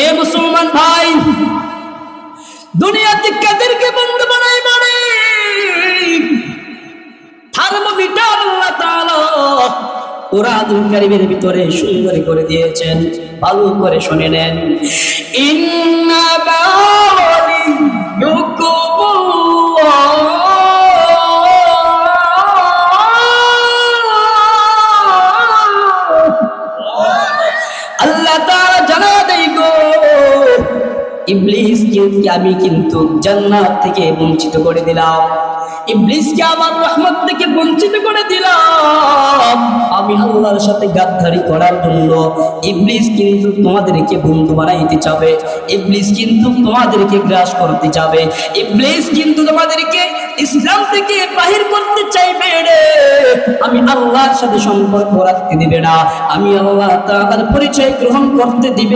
এ মুসলমান ভাই, দুনিয়াতে কাদেরকে বন্ধু বানায় মানে থার্মোমিটার আল্লাহ তাআলা কোরআনুল কারীমের ভিতরে সুন্দর করে দিয়েছেন, ভালো করে শুনে নেন। ইন্না আল্লাহ তাআলা জানা দেয় গো, ইবলিসকে আমি কিন্তু জান্নাত থেকে বঞ্চিত করে দিলাম, ইবলিসকে আমার রহমত থেকে বঞ্চিত করে দিলাম। আমি আল্লাহর সাথে গাদ্দারি করার জন্য ইবলিস কিন্তু তোমাদেরকে বন্ধু বানাইতে চাবে, ইবলিস কিন্তু তোমাদেরকে গ্রাস করতে যাবে, ইবলিস কিন্তু তোমাদেরকে ইসলাম থেকে বাহির করতে চাইবে রে। আমি আল্লাহর সাথে সম্পর্ক রাখতে দিবে না, আমি আল্লাহ তাআলার পরিচয় গ্রহণ করতে দিবে